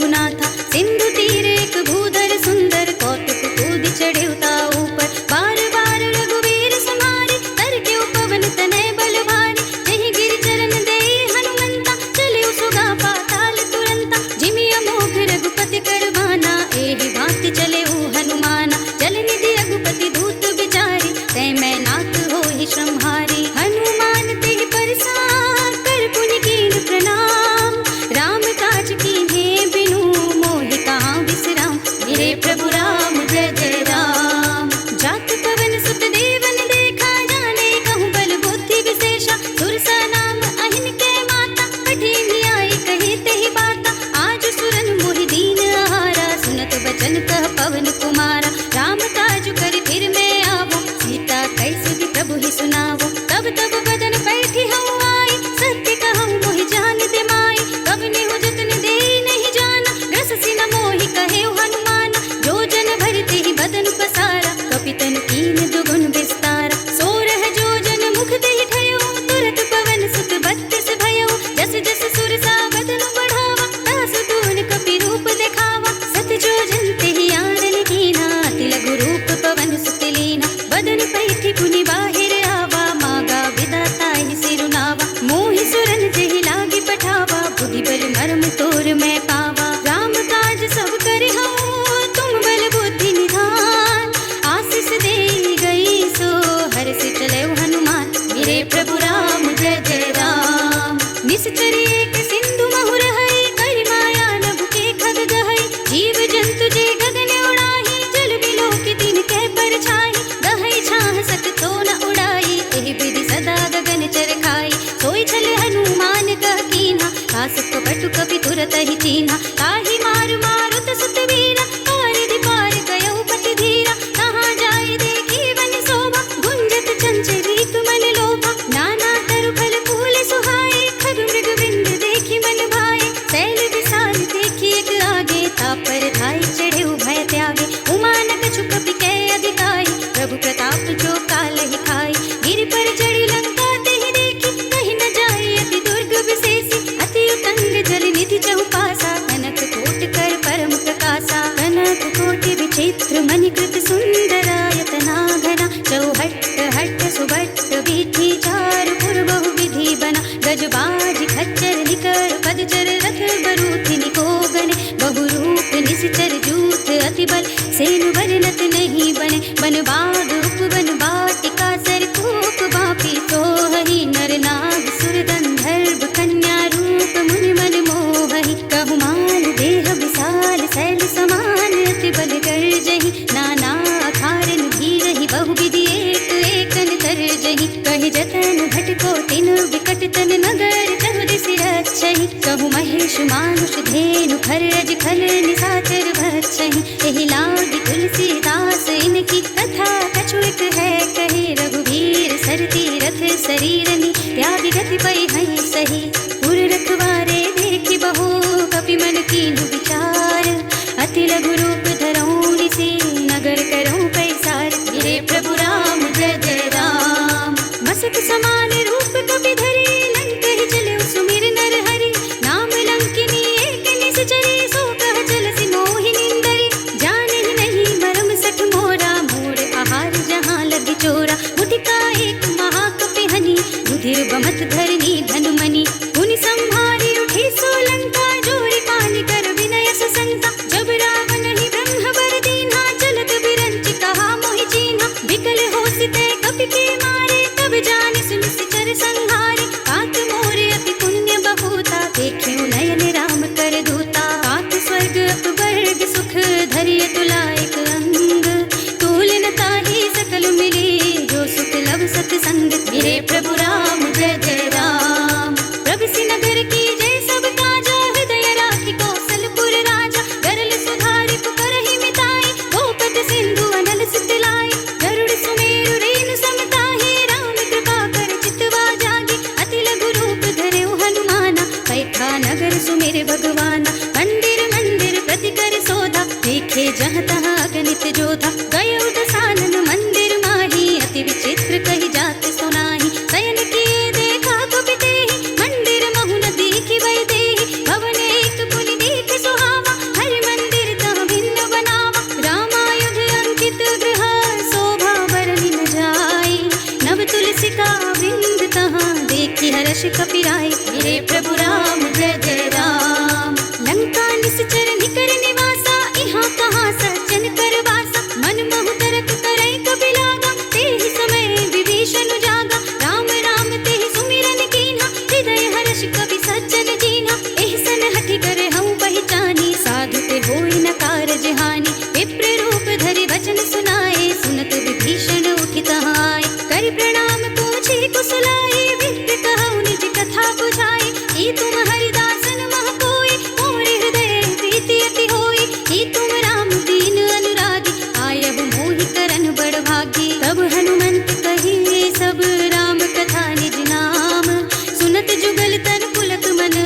रघुनाथा। सिंधु तीर एक भूधर सुंदर, कौतुक कूद चढ़े उता ऊपर। बार बार रघुवीर समारे, कर के पवन तनय बल भारी। जहि गिर चरण दे हनुमंता, चले सुगा पाताल तुरंता। जिमि अमोघ रघुपति कर बाना, एहि भांति चले हनुमाना। जल निधि रघुपति दूत बिचारी, तै मैं नाथ होहि श्रमहारी। हनुमान तेहि परसार, कर पुनि कीन प्रणाम। राम काज कीन्हे बिनु, मोहि कहाँ विश्राम। मेरे प्रभु राम जय जय राम। जात पवन सुत देवन देखा, जाने कहूँ बल बुद्धि विशेषा। सुरसा नाम अहिन के माता, कठिन आई कही तेहि बाता। आज सुरन मोहि दीन आहारा, सुनत बचन कह पवन कुमारा। राम काज कर फिर मैं आवो, सीता कैसुति प्रभु ही सुनावो। तब तब बदन बैठी हूँ आई, सत्य कहूँ मोहि जान दे माई। कब नेहु जतन दे नहीं जाना, रस सिन मोहि कहे हनुमान। जो जन भरते ही बदन पसारा, कपितन कीन दुगुन विस्तारा। सोरह जो जन मुख देहि ठयो, तुरत पवन सुत बत्तीस भयो। जस जस सुरसा बदन बढ़ावा, तास तून कपि रूप दिखावा। सत जो जन तेहि आनन कीना, अति लघु रूप पवन सुत लीना। बदन पैठी पुनि बाहिर आवा, मागा विधाता ही सिरुनावा। मोहि सुरन जेहि लागी पठावा, बुद्धि बल मर्म तोर मैं पावा। राम काज सब करे हूँ, तुम बल बुद्धि निधान। आशीष दे गई सो, हर्ष चले हनुमान। मेरे प्रभु राम जय जय राम। निश्चर एक सिंधु महु रहई, कर माया नभ के खग गहई। जीव जंतु जे गगन उड़ाही, जल बिलो की दिन के परछाई। गहई छाह सक तो न उड़ाई, एहि विधि सदा गगन चर खाई। सोई छल हनुमान कह कीन्हा, तास कपटु कपि तुरत ही चीन्हा। ताहि मार मारुत सुत वीरा, पारिधि पार गयउ पति धीरा। कहाँ जाय देखी वन शोभा, गुंजत चंचलित मन लोभा। नाना तरु फल फूल सुहाए, खग मृग बिंद देखी मन भाए। शैल विशाल देखी एक आगे, तापर धाय चढ़े भय त्यागे। उमानक छुक कपि अधिकाई, प्रभु प्रताप जो काल ही खाई। गिर पर चढ़ी लंका तेहि देखी, कहीं न जाए अति दुर्ग विशेषी। अति उतंग जल निधि चहुपासा, कनक कोट कर परम प्रकाशा। कनक कोटि विचित्र मणिकृत सुंदरायतना घना। चौहट्ट हट्ट सुबट्ट बीठी, चार पुर बहु विधि बना। गजबाज खच्चर निकर पदचर, रथ बरूथ निको गने। बहुरूप निश्चर जूथ अति बल, सेनु वर्णत नहीं बने। बन बाग उपवन बाटिका, सर कूप बापी सोहहि। नर नाग सुर गंधर्व कन्या, रूप मुनि मन मोहहि। कहु माल देह विशाल, शैल समान अति बल गर्जहि। नाना अखारन भीरहि, बहु विधि एक एकन तरजहि। कहि जतन घटको तिन विकट तन, नगर चहु दिसि रक्षहि। कहु महेश मानुष धेनु, खरज खल निशाचर भक्षहि। एहि लागी तुलसीदास, इनकी कथा कछुक है कहे। रघुवीर सर तीरथ शरीरनि, त्याग गति पै हई सही। पुर रखवारे देखि बहु, कपि मन कीन्हु विचार। अति लघु रूप धरऊँ निसि, नगर करऊँ पैसार। मेरे प्रभु राम जय जय राम। मसक समान रूप कपि धरि, लंक ही चले सुमिर नर हरि। नाम लंकिनी एक निश्चरी, सो कह चलसि मोहि निंदरी। जानहि नहीं मरम सठ मोरा, मोर आहार जहाँ लग चोरा। मुटिका एक महाकपि हनि, रुधिर बमत धरनी धनुमनि। पुनि संहारी उठी सोलंका, जोरी पानी कर विनय ससंका। जब रावण ही ब्रह्म बर दीन्हा, चलत बिरंचि कहा मोहि चीन्हा। विकल होसिते कपि के मारे, तब जानि सुनि सिचर संहारे। कात मोर अति पुण्य बहुता, देखियो नयन राम कर दूता। कात स्वर्ग अपवर्ग सुख, धरिय तुलायक अंग। तुलन ताहि सकल मिली, जो सुख लब सत्संग। मेरे प्रभु राम जय जय राम। प्रभु नगर की जय सब काजा, हृदय राखी कौशलपुर राजा। गरल सुधारि पुकारहि मिताई, गोपद सिंधु अनल सित लाई। गरुड़ सुमेरु रेनु समताहि, राम कृपा कर चितवा जागे। अति लघु रूप धरऊ हनुमाना, बैठा नगर सुमेर भगवाना। मंदिर मंदिर प्रति कर सोधा, देखे जहाँ तहाँ अगणित जोधा। गयो दसानन मंदिर माही, अति विचित्र कही जात सुनाही। शयन किए देखा कपि तेहि, मंदिर महु न देखि वै देहि। भवन एक पुनि देख सुहावा, हर्ष कपिराय। मेरे प्रभु राम जय जय राम। लंका निश्चर निकर निवासा, यहाँ कहाँ सज्जन कर वासा। मन मोह तरक करई कबि लागा, तेहि समय विभीषण जागा। राम राम तेहि सुमिरन कीन्हा, हृदय हर्ष कपि सज्जन दीन्हा। एहसन हठि करे हऊँ पहचानी, साधु ते होई न कारज हानि। विप्र रूप धरि वचन सुनाए, सुनत विभीषण उठि तहाँ आए। करि प्रणाम पूछे कुशलाए, विप्र कहु निज कथा बुझाए। ई तुम हरिदासन मह कोई, मोर हृदय प्रीति अति होई। ई तुम राम दीन अनुरागी, आयहु मोहि करन बड़ भागी। तब हनुमंत कहिए सब राम कथा निज नाम, सुनत जुगल तन पुलक मन,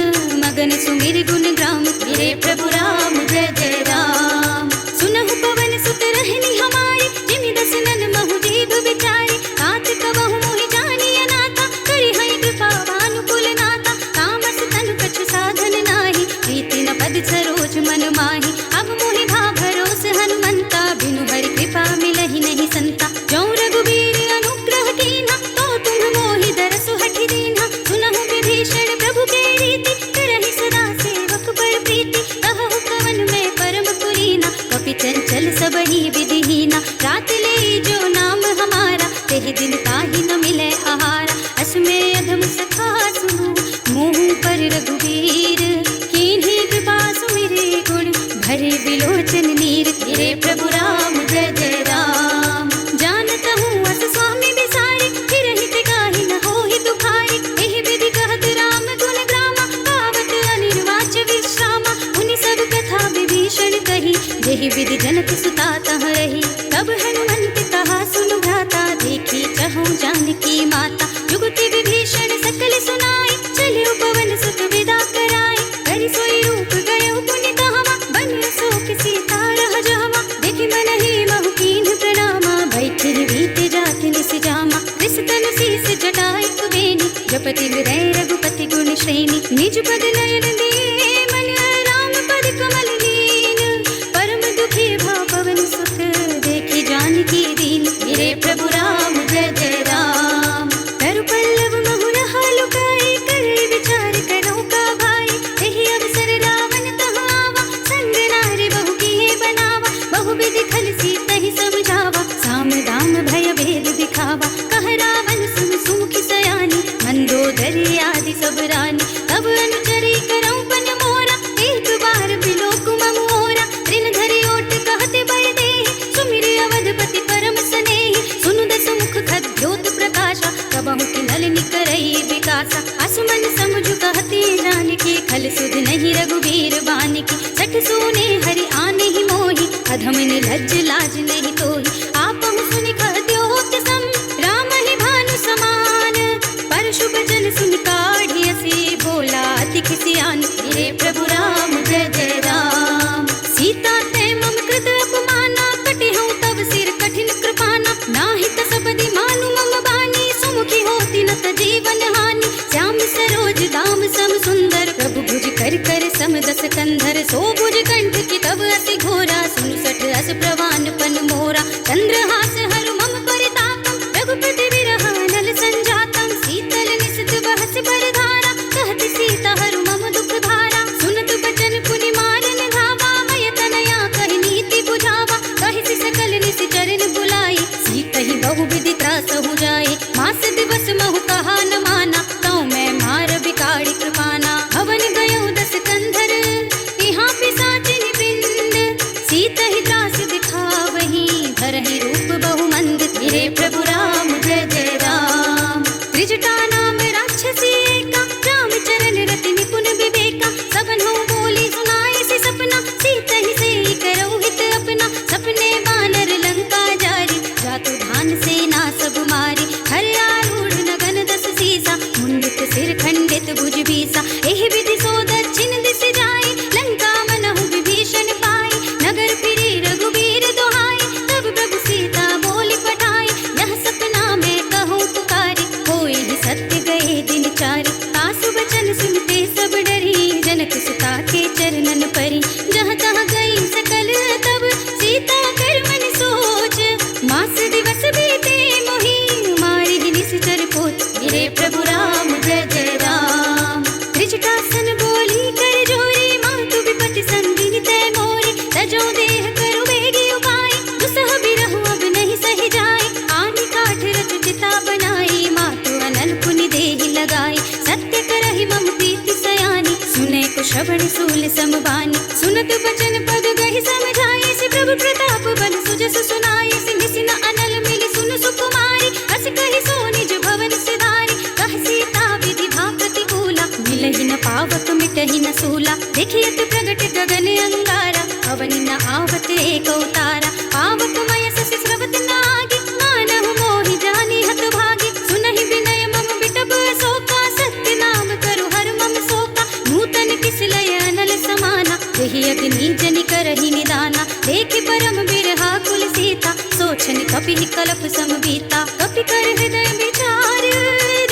मगन सुमिर गुण ग्राम। मेरे प्रभु राम जय जय राम। सुनहु पवन सुत रहनी हमारी, जिमि दसनन महु जीव बिचारी। तात कबहु मोहि जानिय नाथा, करि हई कृपा भानुकुल नाथा। तामस तनु कछु साधन नाही, प्रीति न पद सरोज मन माही। अब मोहि भा भरोस हनुमंता, बिनु हरि कृपा मिलहि नहीं संता। जौं रघुबीर अनुग्रह कीन्हा, तो तुम मोहि दरसु हठि दीन्हा। सुनहु विभीषण प्रभु के रीति, करहि सदा सेवक बड़ प्रीति। कहु कवन में परम पुरीना, कपि चंचल सबहि विधिहीना। रात ले जो नाम हमारा, तेहि दिन ताहि न मिले आहारा। असमय अधम सखा सुनु, मुँह पर रघुबीर। कीन्ही कृपा सुमिरे गुण, भरे बिलोचन नीर। मेरे प्रभु राम जय जय राम। जानत हूँ अस स्वामी बिसारी, फिर हित गाहि न होहि दुखारी। एहि विधि कहत राम गुण ग्रामा, गावत अनिर्वाच विश्रामा। उनि सब कथा विभीषण कही, जेहि विधि जनक सुता तहाँ रही। तब हनुमंत कहा सुनु भ्राता, देखी चहु जानकी माता। जुगति विभीषण सकल सुनाई, चलियो पवन सुत विदा कराई। करि सोई रूप गयो पुनि तहवा, बनियो शोक सीता रह जहवा। देखि मनहि महु कीन्ह प्रणामा, बैठि बीते जात निस जामा। विसतन शीस जटाई कुबेनी, जपति हृदय रघुपति गुण श्रेणी। निज पद नयन दिए मन, राम पद कमल लीन। परम दुखी भा पवन सुत, देखि जानकी दीन। मेरे प्रभु राम जय जय राम। तरु पल्लव महु रहा लुकाई, करे विचार करो का भाई। एहि अवसर रावण तहाँ आवा, संग नारी बहु किए बनावा। बहु विधि खल सीतहि समझावा, साम दाम भय भेद दिखावा। कह रावण सुन सुमुखी सयानी, मंदोदरी आदि सब रानी। तब अनुचरी करऊं पन मोरा, एक बार बिलोक मम ओरा। ऋण धरि ओट कहते बय देहि, सुमिर अवधपति परम स्नेहि। सुनु दस मुख खद्योत प्रकाशा, कबहु किन्नल निकरई विकासा। असमन समझु कहते जानकी, खल सुध नहीं रघुबीर बानिकी। सठ सोने हरि आने ही मोहि, अधम निर्लज्ज लाज नहीं तोहि। आपहु सुनि कहद्योत सम, राम ही भानु समान। परशु बचन सुनि काढ़ियसि, बोला अति खिसियान। मेरे प्रभु राम जय जय राम। सीता ते मम कृत अपमाना, कटिहउँ तब सिर कठिन कृपाना। नाहित सपदि मानु मम बानी, सुमुखी होती न त जीवन हानि। श्याम सरोज दाम सम सुंदर, प्रभु भुज कर कर सम दस कंधर। सो भुज कंठ की तब अति घोरा, सुनु सठ अस प्रवान पन मोरा। चंद्रहास हरु मम परितापम, रघुपति विरह नल संजातम। शीतल निशित बहस बरधारा, कहत सीता हरु मम दुख भारा। सुनत बचन पुनि मारन धावा, मय तनया कहि नीति बुझावा। कहि सकल निस चरण बुलाई, सीतहि बहु विधि त्रासहु जाई। मास दिवस महु कहा न माना, तौ मैं मार बिगाड़ी कृपाना। हवन गयो दस कंधर, यहाँ पिशाचिनि पिंड। सीतहि त्रास दिखावहीं, धरहि रूप बहु मंद। मेरे प्रभु राम जय जय राम। त्रिजटा नाम राक्षसी एका, राम चरण रति निपुण विवेका। सबन हो बोली सुनाई सी सपना, सीतहि सेई करौ हित अपना। सपने बानर लंका जारी, जातु धान सेना सब मारी। हर आरूढ़ नगन दस सीसा, मुंडित सिर खंडित भुज बीसा। एहि विधि सो दक्षिण दिस जाई, लंका मनहु विभीषण पाई। नगर फिरे रघुबीर दुहाई, तब प्रभु सीता बोली पठाई। यह सपना मैं कहूँ पुकारी, होई ही सत्य गए दिन चारि। तासु बचन सुनते सब डरी, जनक सुता के चरणन परी। जहाँ तहाँ गई सकल तब, सीता कर मन सोच। मास दिवस बीते मोहि, मारि निश्चर पोच। मेरे प्रभु राम जय जय राम। श्रवण सूल समबानी सुनत बचन पद गहि समझाए से प्रभु प्रताप बन सुजस सुनाए सिंह सिन अनल मिली सुन सुकुमारी अस कहि सो निज भवन सिधारी कह सीता विधि भा प्रतिकूला मिलहि न पावक मिटहि न सूला देखियत प्रगट गगन अंगारा अवनि न आवत एक अवतारा पावक मय ससि स्रवत नागी मानहु मोहि जानि हत भागी सुनहि विनय मम बिटप शोका सत्य नाम करु हर मम शोका नूतन किस लय अनल समाना यही अग्नि जनि करहि निदाना देखि परम बिरहा कुल सीता सोचन कपि कलप समबीता कपि कर हृदय विचार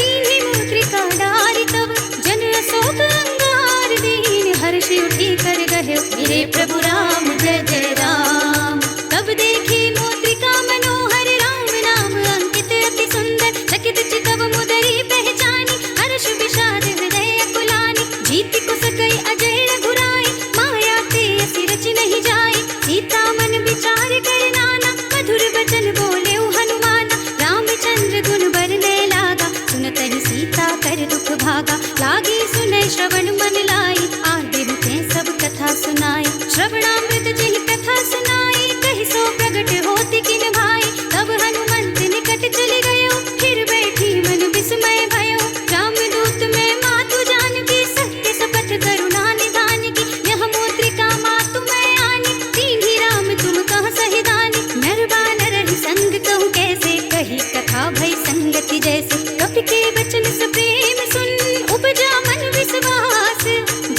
दीनि मुद्रिका डारि तब जन अशोक अंगार दीन हर्षि उठी कर गहे मेरे प्रभु राम जय जय राम तब देखी मुद्रिका मनोहर राम नाम अंकित अति सुंदर चकित चितव मुदरी पहचानी हर्ष विषाद हृदय अकुलानी जीति को सकई अजय रघुराई माया ते असि रच नहीं जाए सीता मन विचार कर नाना मधुर वचन बोले हनुमाना रामचंद्र गुण बरने लागा सुनतहि सीता कर दुख भागा लागी सुने श्रवण मन लाई आदि ते सब कथा सुनाई श्रवणामृत जहि कथा सुनाई कहि सो प्रगट होति किन भाई तब हनुमंत निकट चले गयो फिर बैठी मन विस्मय भयो रामदूत में मातु जानकी सत्य सपथ करुणा निधान की यह मुद्रिका मातु मैं आनी दीन्ही राम तुम कह सहिदानी नर बानर ही संग कहूँ कैसे कही कथा भई संगति जैसे कपि के वचन से प्रेम सुन उपजा मन विश्वास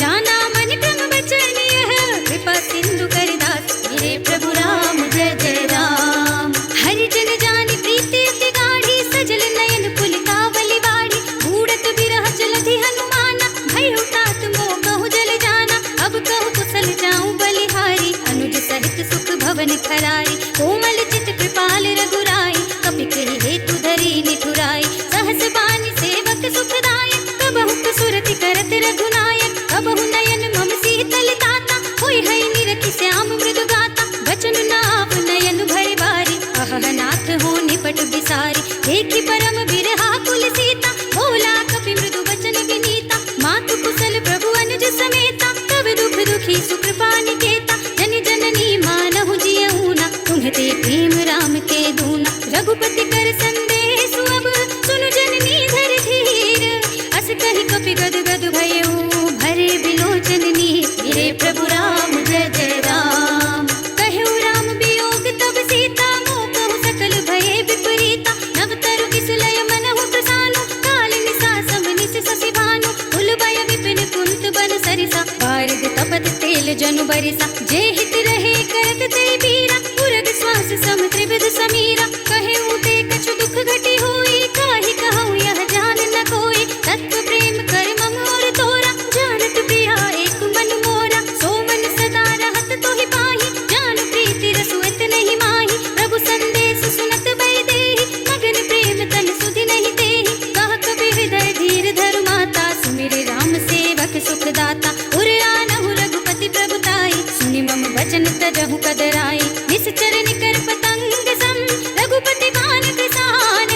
जाना मन क्रम वचन यह कृपा सिंधु करिदास मेरे प्रभु राम जय जय राम हरि जन जानि प्रीति अति गाढ़ी सजल नयन पुलकावली बाड़ी बूढ़त बिरह जलधि हनुमाना भय तात मोह कहूँ जल जाना अब कहूँ कुशल जाऊं बलिहारी अनुज सहित सुख भवन खरारी कोमल चित कृपाल रघुराई कपि कहि हेतु धरी निठुराई सहस बानी सेवक सुखदायक कबहु सुरति करत रघुनायक कबहु नयन मम शीतल ताता होय है निरखि श्याम मृदु गाता वचन नाव नयन भय बारी अहह नाथ हो निपट बिसारी देखि परम बिरहा कुल सीता बोला कपि मृदु वचन विनीता मातु कुशल प्रभु अनुज समेता तब दुख दुखी सुकृपा निकेता जन जननी मानहु जियऊना तुम्हते प्रेम राम के दूना रघुपति कर संदेश अब सुनु जननी धर धीर अस कहि कपि गद गद भयऊ भरे बिलोचन नीर मेरे प्रभु राम जय जय राम कहु राम वियोग तब सीता मोह कहु सकल भये विपरीता नव तरु किस लय मनहु प्रसानु काल निसा सम निस ससि भानु कुल भय विपिन कुंत बन सरिसा बारिद तपत तेल जनु बरिसा जे हित रहे करत ते बीरा पुरग श्वास सम त्रिविध समीरा कहे ऊते कछु दुख घटी होई काहि कहूँ यह जान न कोई तत्व प्रेम कर मम और तोरा जानत प्रिया एक मन मोरा सो मन सदा रहत तोहि पाही जान प्रीति रसुत नहीं माही प्रभु संदेश सुनत भय देहि मगन प्रेम तन सुधि नहीं तेहि कह कबि हृदय धीर धरु माता सुमिर राम सेवक सुख दाता उर आनहु रघुपति प्रभुताई सुनि मम वचन तजहु कदराई निश्चर निकर पतंग सम रघुपति बान किसान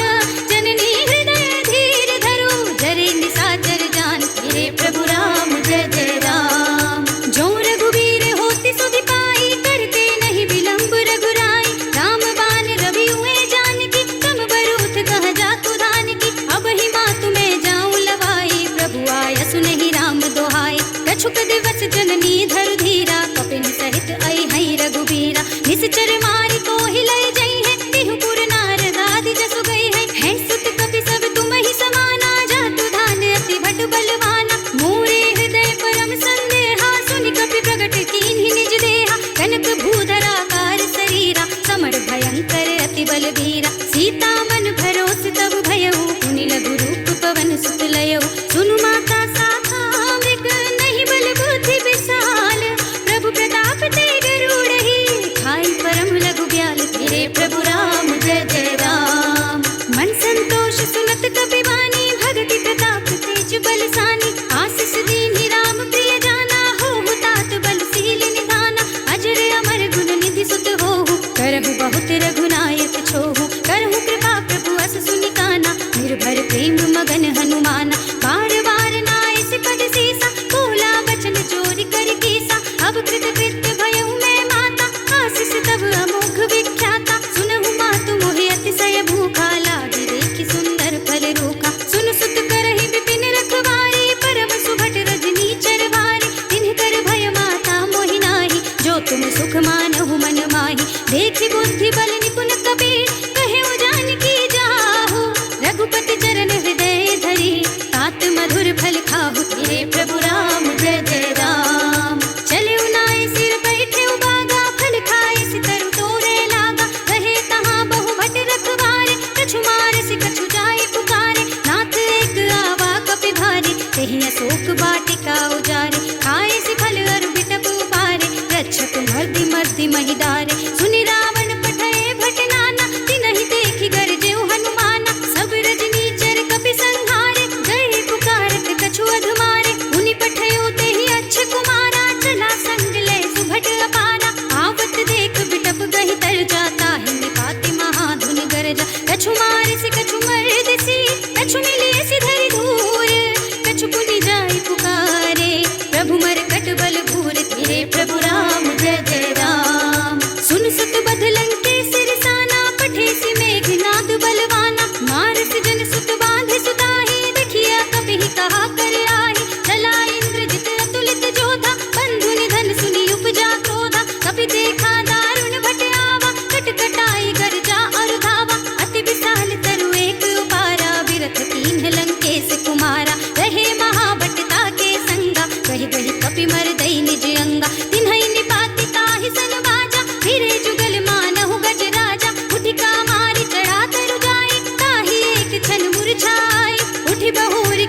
जननी हृदय धीर धरु जरे निसाचर जान मेरे प्रभु राम जय जय राम जो रघुवीर होति सुधि पाई करते नहीं विलंब रघुराई राम बान रवि हुए जानकी कम बरूथ कह जातु धानकी अब ही मातु मैं जाऊं लवाई प्रभु आय सुनहि राम दोहाई कछुक दिवस जननी धरु धीरा कपिन सहित आई हई रघुबीरा निश्चर मारी को हिलय जई है तिहुपुर नारद आदि जसु गई है सुत कपि सब तुम ही समाना जातु धान अति भट बलवाना मोरे हृदय परम संदेहा सुनि कपि प्रगट कीन्हि निज देहा कनक भूधरा कार शरीरा समर भयंकर अति बलवीरा सीता मन भरोस तब भयऊ पुनि लघु रूप पवन सुत लयऊ सुनु माता साखा मृग नहीं बल बुद्धि विशाल प्रभु प्रताप ते गरुड़हि खाई परम लघु ब्याल मेरे प्रभु राम जय जय राम मन संतोष सुनत कपि वाणी भगति प्रताप तेज बलसानी आशीष दीन्हि राम प्रिय जाना हो तात बलशील निधाना अजर अमर गुण निधि सुत होहु करहु बहुत रघुनायक छोहु करहु कृपा प्रभु अस सुनि काना निर्भर प्रेम मगन हनुमाना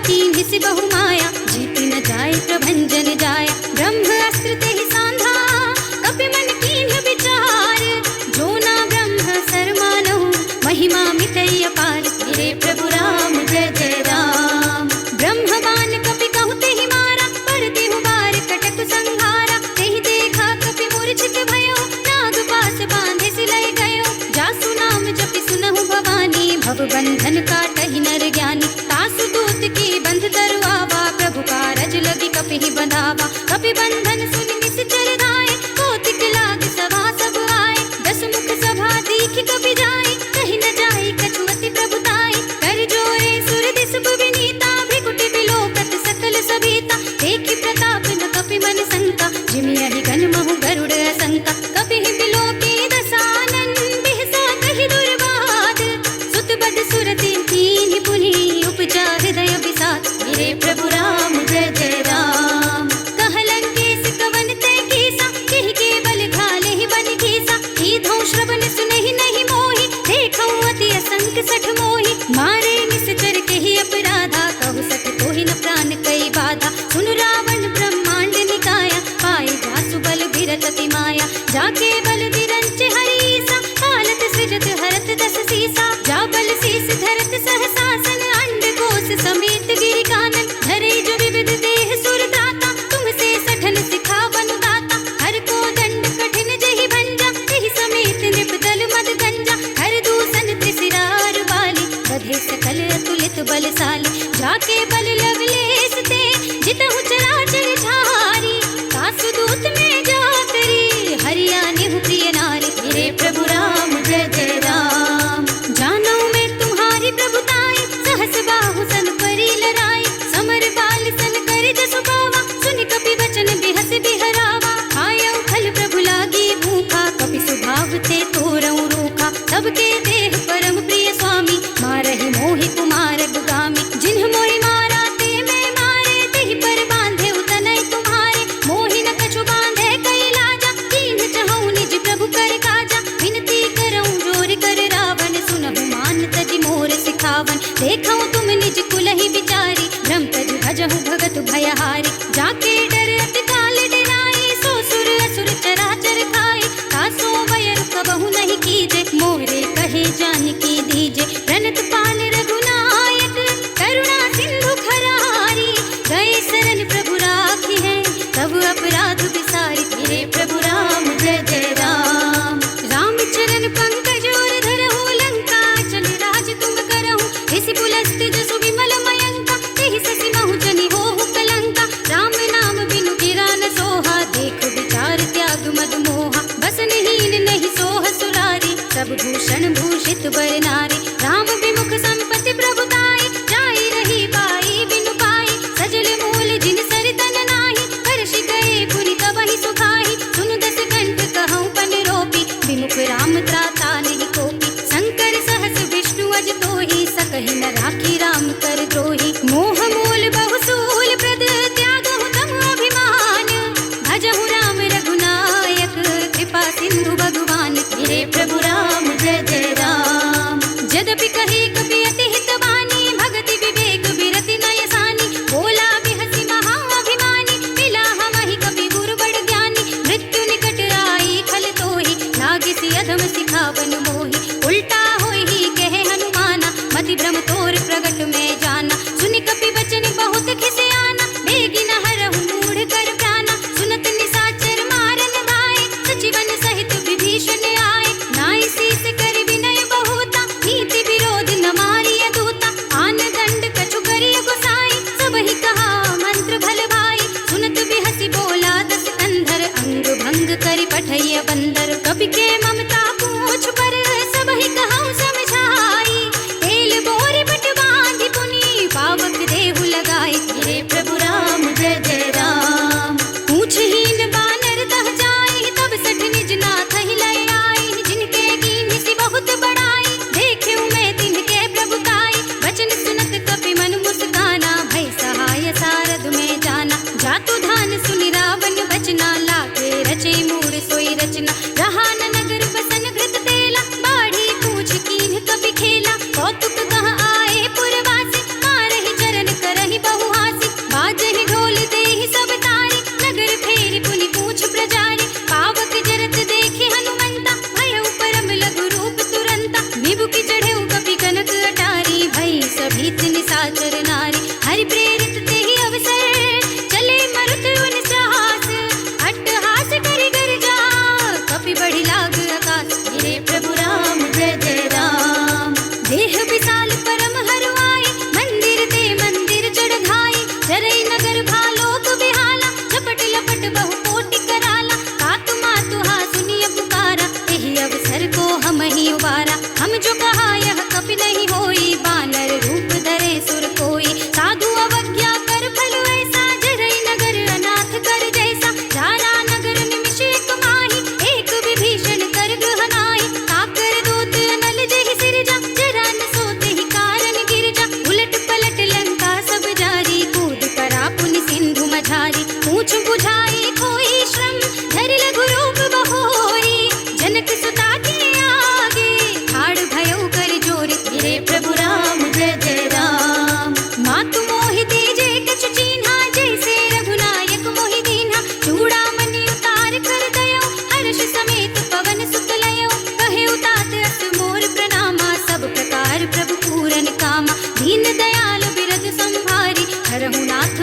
कीन्हि सि बहु माया, जीति न जाय प्रभंजन जाय। ब्रह्म अस्त्र तेहि सांधा, कपि मन कीन्हि विचार। जो ना ब्रह्म सर मानहु, महिमा मितई अपार। मेरे प्रभु राम जय जय राम। ब्रह्म बाण कपि कहु तेहि मारा, पर देहु बार कटक संहारा। तेहि देखा कपि मूर्छित भयो, नाग पास बांधे सिलय गयो। जासु नाम जपि सुनहु भवानी, भव बंधन काटहि नर ज्ञानी। तासु दूत की बंध तरुआवा, प्रभु कारज लगी कपिहि बंधावा। कपि बंधन सुनि निश्चर धाये, कौतिक लाग सभा सब आए। दस मुख सभा दीखि कपि जाए, कहि न जाए कछु अति प्रभुताई। कर जोरे सुर दिस विनीता, भृकुटि बिलोकत सकल सभीता। देखि प्रताप न कपि मन शंका, जिमियहि गण महु गरुड़ असंका। कपिहि बिलोके दसानन, बिहसा कहि दुर्वाद। सुत बद सुरति कीन्हि पुनि, उपजा हृदय विषाद। मेरे प्रभु राम जय जय राम। कहलन केस कवन तै कीसा, केहि केवल घालेहि बन घीसा। कीधौ श्रवण सुनहि नहीं मोहि, देखौ अति असंक सठ मोहि। मारे निश्चर केहि अपराधा, कहु सठ कोहि न प्राण कई बाधा। सुनु रावण ब्रह्मांड निकाया, पाए जासु बल बिरत अति माया। जाके बल बिरंच हरीसा, पालत सृजत हरत दस सीसा। जा बल शीस धरत सहसासन, अंड कोश समेत गिरि कानन। धरे जो विविध देह सुर दाता, तुमसे सठन सिखावनु दाता। हर को दंड कठिन जहि भंजा, तेहि समेत नृप दल मद गंजा। हर दूषण त्रिशिरार बाली, बधे सकल अतुलित बलशाली। जाके बल लवलेश ते, जितहु चराचर झारी। तासु दूत में जाकरी, हरिया निहु प्रिय नारी। मेरे प्रभु राम जय जय राम। जानो मैं तुम्हारी प्रभुताई, सहस बाहु सन परी लड़ाई। समर बाल सन कर जसु पावा, सुनि कपि वचन बिहस बिहरावा। आयौ खल प्रभु लागी भूखा, कपि सुभाव ते तोरऊ रूखा। सबके देह परम प्रिय स्वामी, मारहि मोहि कुमार दुगामी। जिन्ह मोहि मारा ते मैं मारे, तेहि पर बांधे उतनय तुम्हारे। मोहि न कछु बांधे कई लाजा, कीन्ह चहु निज प्रभु कर काजा। विनती करऊं जोर कर रावण, सुनहु मान तजि मोर सिखावन। देखऊं तुम निज कुलहि विचारी, भ्रम तजि भजहु भगत भयहारी। जाके डर अति काल डराई, सो सुर असुर चराचर खाई। तासो वयर कबहु नहीं कीजे, मोरे कहे जानकी दीजे। प्रणत पाल रघुनायक, करुणा सिंधु खरारी। गए शरण प्रभु राखी है, तब अपराध विसारी। मेरे प्रभु राम जय जय राम। राम चरण पंकज और धरहु, लंका चल राज तुम करहु। इसी पुलस्त जसु विमल मयंका, तेहि ससि महु जनि होहु कलंका। राम नाम बिनु गिरा न सोहा, देख विचार त्याग मद मोहा। बसनहीन नहीं सोह सुरारी, सब भूषण भूषित बर नारी। राम विमुख संपत्ति प्रभुताई, जाई रही बाई बिनु पाई। सजल मूल जिन सर तन नाही, हर्षि गए पुनि तबहि सुखाई। सुनु दस कंठ कहऊं पन रोपी, विमुख राम त्राता नहीं कोपी। शंकर सहस विष्णु अज तोहि, सकहि न राखी राम कर द्रोही। मोह मूल बहुसूल प्रद, त्यागहु तम अभिमान। भजहु राम रघुनायक, कृपा सिंधु भगवान। मेरे प्रभु राम जय जय राम।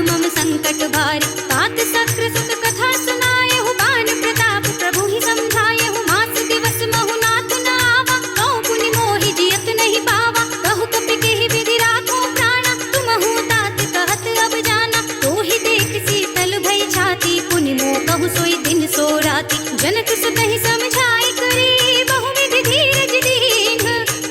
मम संकट भारी। तात सक्र सुत कथा सुनाए हो, बान प्रताप प्रभु ही समझाए हो। मास दिवस महु नाथ न आवा, कहो पुनि मोहि जियत नहीं पावा। कहु कपि केहि विधि राखो प्राणा, तुमहु तात कहत अब जाना। तो ही देख शीतल भई छाती, पुनि मोह कहु सोई दिन सो राती। जनक सुत ही समझाई करी, बहु विधि धीरज दीन।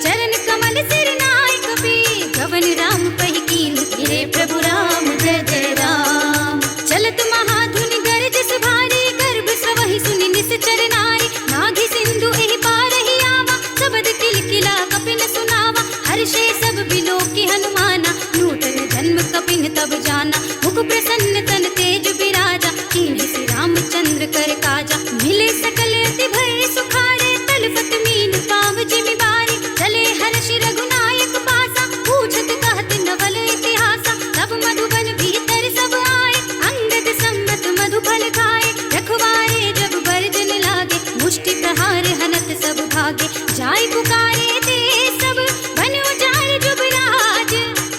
चरण कमल सिर नाय कपि, गवन राम पहि कीन। गिरे प्रभु राम जय जय राम। चलत महाधुनि गरज सुभारी, गर्भ स्रवहि सुनि निश्चर नारी। नाघि सिंधु एहि पारहि आवा, सबद किलकिला कपिन सुनावा। हर्षे सब बिलोकि हनुमाना, नूतन जन्म कपिन तब जाना। मुख प्रसन्न तन तेज बिराजा, कीन्हि श्री रामचंद्र कर काजा। मिले सकल अति भय सुखारे, तलपत मीन पाव जिमि बारी। चले हर्षि रघुनायक पासा, पूछत कहत नवल इतिहासा। तब मधुबन भीतर सब आए, अंगद सम्मत मधुफल खाए। रखवारे जब बरजन लागे, मुष्टि प्रहार हनत सब भागे। जाय पुकारे ते सब, बन उजाड़ जुबराज।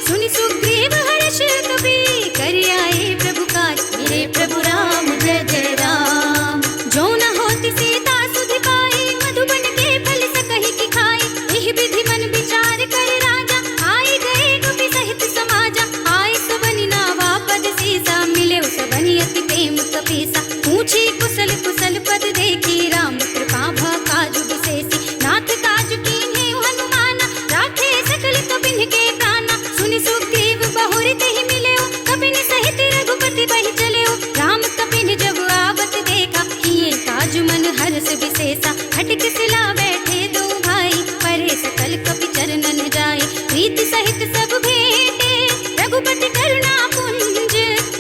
सुनि सुग्रीव हर्ष कपि, कर आए प्रभु काज। मेरे प्रभु राम जय जय राम। जो न होती सीता सुधि पाई, मधुबन के फल सकहि की खाई। एहि विधि मन विचार कर राजा, आई गए कपि सहित समाजा। आई सबनि नावा पद सीसा, मिले सबनि अति प्रेम कपीसा। पूछी कुशल कुशल पद देखी, राम कृपा भा काजु विशेषी। नाथ काज कीन्हे हनुमाना, राखे सकल कपिन के प्राणा। सुनि सुग्रीव बहुरि तेहि मिलेउ, कपिन सहित रघुपति बहि चलेउ। राम कपिन जब आवत देखा, किए काज मन हर्ष विशेषा। खटक सिला बैठे दो भाई, परे सकल कपि चरणन जाए। प्रीति सहित सब भेंटे, रघुपति करुणा पुंज।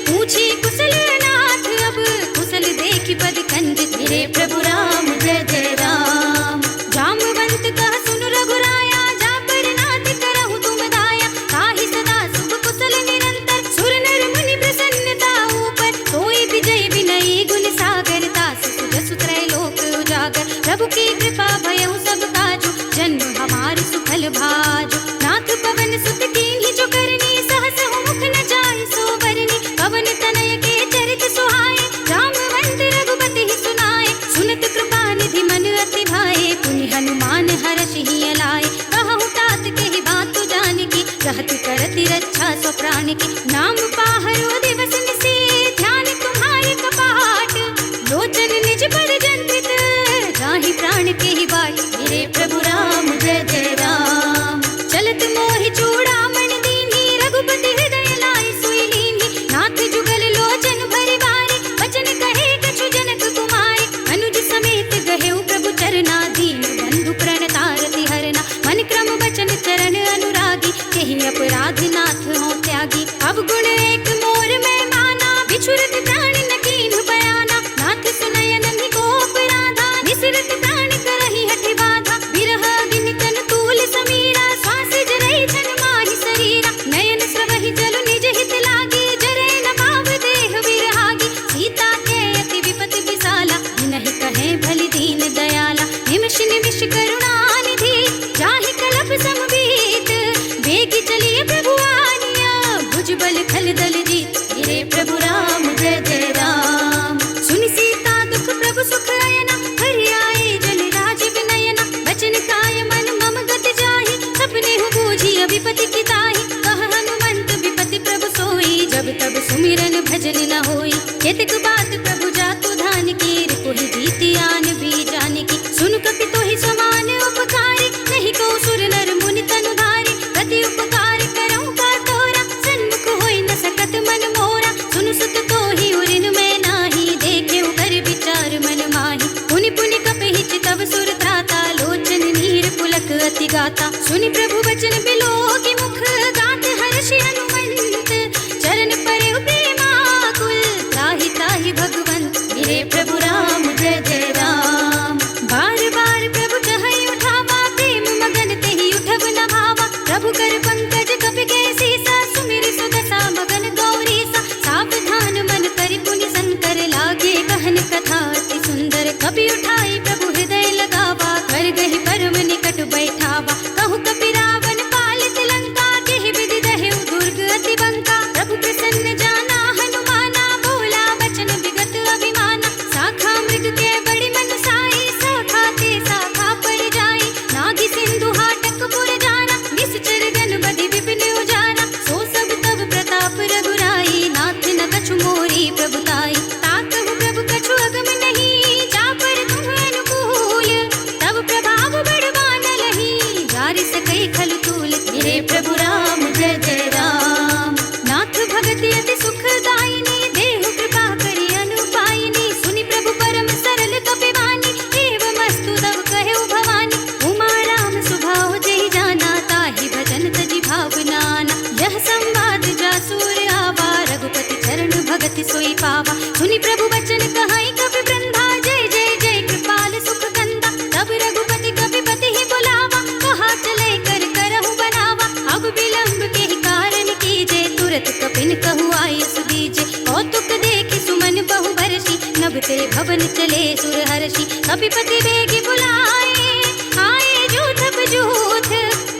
पूछी कुशल नाथ अब, कुशल देखि पद कंज। मेरे प्रभु राम जय जय राम। जामवंत कह सुन रघुराया, जा पर नाथ करहु तुम दाया। ताहि सदा शुभ कुशल निरंतर, सुर नर मुनि प्रसन्नता ऊपर। सोई विजय विनयी गुण सागर, तास सुजसु त्रैलोक उजागर। प्रभु की कृपा भयउ सब काजु, जन्म हमार सुफल भाजु। नाथ पवन सुत कीन्हि जो करनी, सहस मुख न जाय सो बरनी। पवन तनय के चरित सुहाए, जामवंत रघुपति ही सुनाए। सुनत कृपा निधि मन अति भाए, पुनि हनुमान हर्षि हिय लाए। कहु तात केहि बात जानकी, कहत करति रक्षा सो प्राण की। नाम पाहरो दिवस निशि, ध्यान तुम्हारे कपाट। लोचन निज पर जंत्रित, जाहि प्राण केहि बाट। मेरे प्रभु राम जय जय राम। चलत मोहि चूड़ामणि दीन्हि, रघुपति हृदय लाय सोई लीन्हि। नाथ जुगल लोचन भरि बारी, वचन कहे कछु जनक कुमारी। अनुज समेत गहेउ प्रभु चरना, दीन बंधु प्रणतारति हरना। मन क्रम वचन चरण अनुरागी, केहि अपराध नाथ हो त्यागी। अब गुण एक मोर में माना, बिछुरत प्राण न कीन्हु बयाना। नाथ सुनय नन्हि को अपराधा, निसरत प्राण करहि हठि बाधा। बिरह अग्नि तन तूल समीरा, श्वास जरई छन माहि शरीरा। नयन स्रवहि जल निज हित लागी, जरै न पाव देह विरहागी। सीता के अति विपति विसाला, नहीं कहे भलि दीन दयाला। निमिष निमिष करुणा निधि, जाहि कलप समबीत। बेगी चलिए प्रभु। प्रभु प्रभु प्रभु प्रभु प्रभु प्रभु प्रभु प्रभु प्रभु प्रभु प्रभु प्रभु प्रभु प्रभु प्रभु प्रभु प्रभु प्रभु प्रभु प्रभु प्रभु प्रभु 'विपति किताहि कह हनुमंत विपति प्रभु सोई जब तब सुमिरन भजन न होई केतक बात प्रभु जातु धान की रिपुहि जीति आन भी जान की सुन कपि तोहि समान उपकारी नहीं को सुर नर मुनि तनुधारी प्रति उपकार करऊं का तोरा सन्मुख होई न सकत मन मोरा सुन सुत तोहि उरिन में नाही देखे कर विचार मन माही पुनि पुनि कपहि चितव सुर त्राता लोचन नीर पुलक अति गाता सुनि प्रभु वचन बिलो की मुख गात हर्षि हनुमंत चरण परे प्रेमाकुल त्राहि त्राहि भगवंत मेरे प्रभु राम जय जय राम। अति अति सुखदायिनी, देहु कृपा करि अनुपायिनी, सुनि प्रभु परम सरल कपिवानी, एवमस्तु तव कहु भवानी। उमा राम सुभाव जेहि जाना, ताहि भजन तजि भावनाना। यह संवाद जासुर आवा, रघुपति चरण भगति सोई पावा। सुनि प्रभु वचन कहाई कपि वृंदा, जय जय जय कृपाल सुख कंदा। तब रघुपति कपिपति ही बुलावा, कहा चलै कर करहु बनावा। अब विलंब के ही कारण कीजे, तुरत कपिन कहु आय सुदीजे। कौतुक देखि सुमन बहु बरसी, नभ ते भवन चले सुर हर्षि। कपिपति बेगी बुलाए, आए जूथ बजूथ,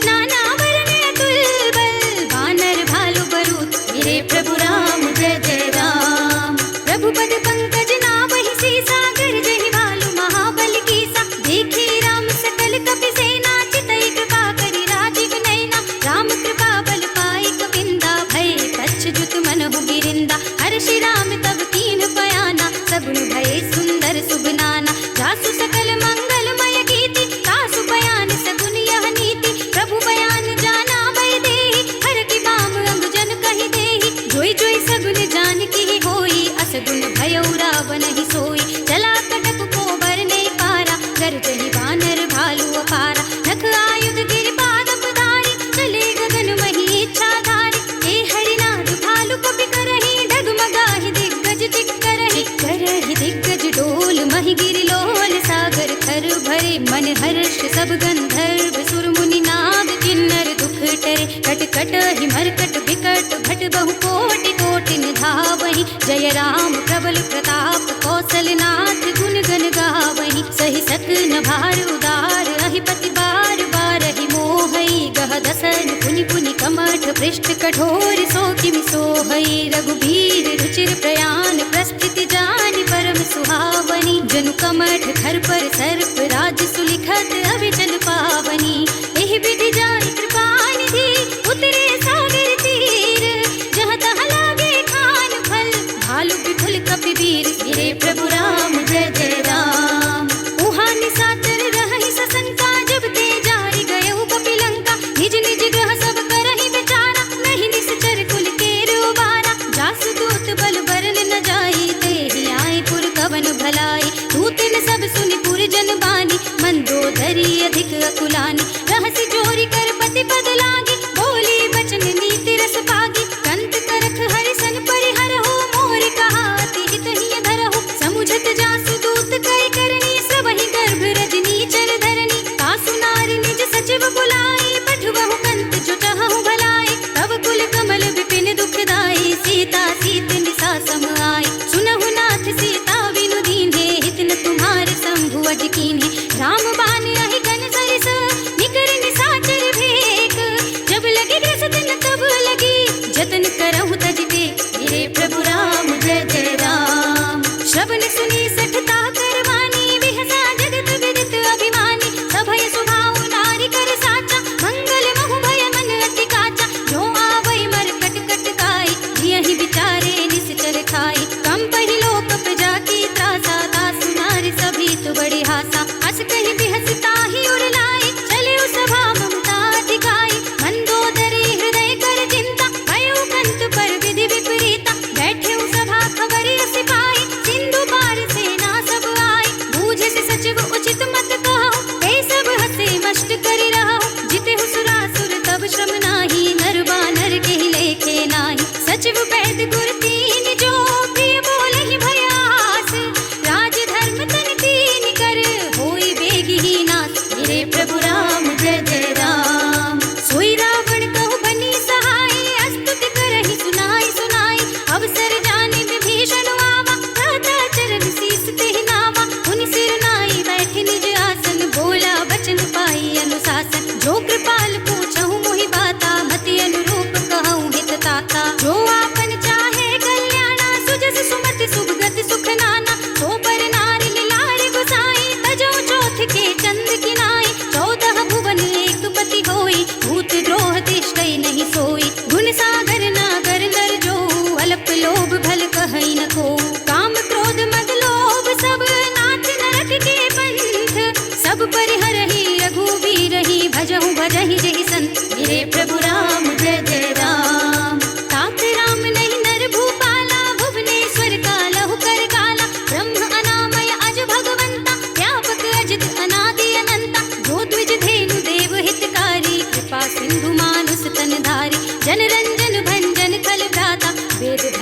नाना वरन अतुल बल, वानर भालु बरूथ। मेरे प्रभु राम जय जय राम। प्रभु पद पंकज नावहि सीसा, गरजहि भालु महाबल कीसा। देखी राम सकल कपि सेना, चितई कृपा करि राजीव नैना। राम कृपा बल पाई कपिंदा, भय कच्छ मनहु गिरिंदा। हर्षि राम तब कीन बयाना, सगुन भय सुंदर सुबनाना। जासु सकल मंगलमय गीति, तासु बयान सगुन यह नीति। प्रभु बयान जाना भय देहि, हर की बाम अंग जन कहि देहि। जोई जोई सगुन जान की होई, असगुन भयउ रावण ही सोई। चला कटक को बरने पारा, गरजहि वानर भालु अपारा। नख आयुध गिरि पादप धारी, चले गगन मही इच्छाधारी। हे हरिनाथ भालु कपि करहि, डगमगाहि दिग्गज चिक्करहि। करहि दिग्गज डोल, महि गिरि लोल। सागर थर भरे, मन हर्ष सब गंधर्व सुर मुनि नाग। किन्नर दुख टरे, कट कट ही मरकट बिकट। भट बहु कोटि कोटि निधावहि, जय राम प्रबल प्रताप। कौशलनाथ गुण गण गावहि, सहि सकन भार उदार। अहिपति बार बारहि मोहई, गह दसन पुनि पुनि कमठ। पृष्ठ कठोर सो किमि सोहई, रघुबीर रुचिर प्रयाण। प्रस्थिति जानि परम सुहावनी, जनु कमठ खर पर सर्प। राज सुलिखत अविचल पावनी, एहि विधि जानि कृपा निधि। उतरे सागर तीर, जहाँ तहाँ लागे खान फल। भालु विपुल कपि वीर, मेरे प्रभु राम जय जय राम। उहाँ निशाचर रहहि सशंका, जब ते जारि गयउ कपि लंका। निज निज ग्रह सब करहि विचारा, नहीं निश्चर कुल केर उबारा। जासु दूत बल बरन न जाई, तेहि आए पुर कवन भलाई। दूतन सब सुनि पुर जन बानी, मंदोदरी अधिक अकुलानी। रहसि जोरी कर पति पद लागी, बोली बचन नीति रस पागी। कंत करख हरिसन परिहरहु, मोर कहा अति हित हिय धरहु। समुझत जासु दूत कई करनी, सबहि गर्भ रजनी चर धरनी। तासु नारी निज सचिव बुलाई, पठवहु कंत जो चाहहु भलाई। तब कुल कमल विपिन दुखदाई, सीता सीत निसा सम आई। सुनहु नाथ सीता बिनु दीन्हे, हित न तुम्हारे शंभु अज कीन्हे। राम बान अहि गन सरिस, निकर निशाचर भेक। जब लगी ग्रस दिन तब लगी, जतन करहु तज टेक। मेरे प्रभु राम जय जय राम। श्रवण सुनी सठता करवानी, बिहसा जगत विदित अभिमानी। सभय सुभाव नारी कर साचा, मंगल महु भय मन अति काचा। जो आवै मर कट कट काई, जियहि विचारे निश्चर खाई। कंपहि लोक प्रजा की त्रासा, तासु नारी सभी तु बड़ी हासा। हस कहि बिहस ताहि उर लाई, चले सभा ममता दिखाई। मंदोदरी हृदय कर चिंता, भयउ कंत पर विधि विपरीता। बैठे सभा खबर अस पाई, सिंधु पार सेना सब आई। बूझे से सचिव उचित मत कहु, ते सब हसे मष्ट करि रहु। जितेहु सुरासुर तब श्रम नाही, नर बानर केहि लेखे नाही। सचिव वैद गुर तीन जो, प्रिय बोलहि भयास। राज धर्म तन तीन कर, होई बेगी ही नास। मेरे प्रभु राम जय जय राम। सोई रावण कहु बनी सहाय, अस्तुति करहि सुनाई सुनाई। अवसर जानि विभीषण आवा, दाता चरण शीस तेहि नावा। उनि सिर नाई बैठे निज आसन, बोला बचन पाई अनुशासन। जो कृपाल पूछहु मोहि बाता, मति अनुरूप कहऊँ हित ताता। जो आपन चाहे कल्याणा, सुजस सुमति सुभगति सुख नाना। सो पर नारी लारि गुसाई, तजौ चौथ के चंद किनाई। 14 भुवन एक पति होई, भूत द्रोह तिष्ठै नहीं सोई। गुण सागर नागर नर जो, अल्प लोभ भल कहै न को। काम क्रोध मद लोभ सब, नाथ नरक के पंथ। सब परिहरहि रघुवीरहि, भजहु भजहि जेहि संत। मेरे प्रभु राम जय जय राम। तात राम नहीं नर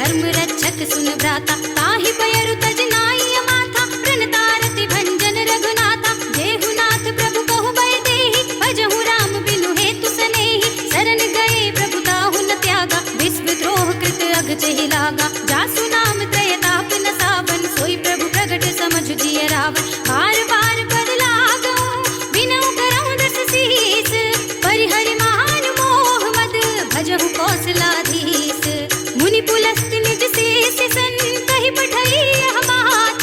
धर्म रक्षक सुन भ्राता, ताहि पयरु तज नाई अमाथा, प्रणतारति भंजन रघुनाथा। जेहुनाथ प्रभु कहु बय देहि, भजहु राम बिनु हेतु सनेहि। शरण गए प्रभु ताहु न त्यागा, विश्व द्रोह कृत अघ चहि लागा। जासु नाम त्रय ताप न सावन, सोई प्रभु प्रगट समझ जिय रावण। बार बार पद लागऊं, बिनऊ करऊं दस सीस, परिहरि मान मोह मद, भजहु कौशलाधीश। मुनि पुलस्त निज शेष सन, कहि पठई यह बात।